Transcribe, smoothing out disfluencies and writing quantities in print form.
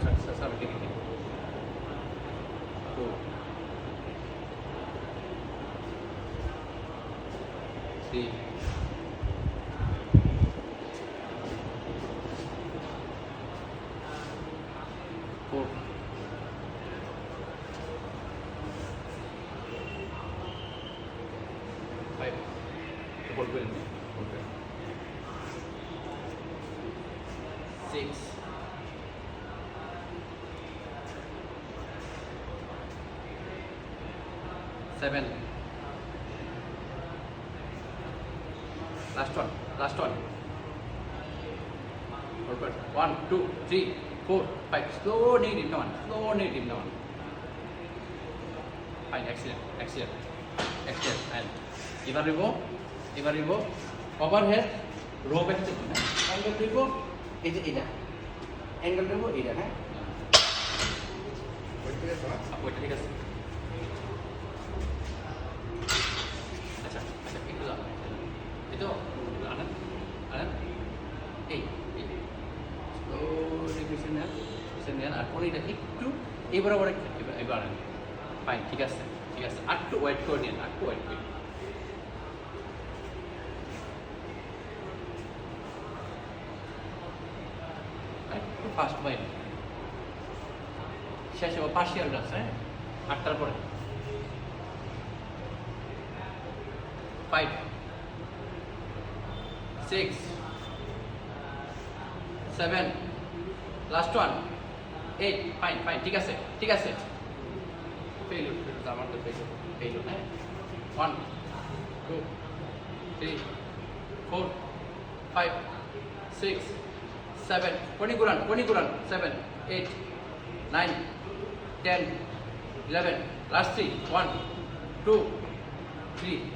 Sorry, take it. 2, 3, 4, 5. Hold well. 6, 7. Last one. Hold well. 1, 2, 3, 4, 5. Slow negative down. Fine, excellent. And এবার নিব overhead rho back থেকে angle নিব এই যে এটা অ্যাঙ্গেল নিব এটা হ্যাঁ ওইটা ঠিক আছে আচ্ছা একটু দাও এই তো আনেন এই পিছনে নেন আর পনিরটা একটু এবার আনেন ফাইন ঠিক আছে একটু ওয়েট করে নিন একটু ফাস্ট বাইন শেষে পার্সিয়াল গ্লাস হ্যাঁ 8টার পরে 5, 6, 7, লাস্ট ওয়ান 8 ফাইন ঠিক আছে ফেল আমার তো ফেল হ্যাঁ 1, 2, 3, 4, 5, 6, 7 20 ঘুরান 7, 8, 9, 10, 11 লাস্ট 3 1, 2, 3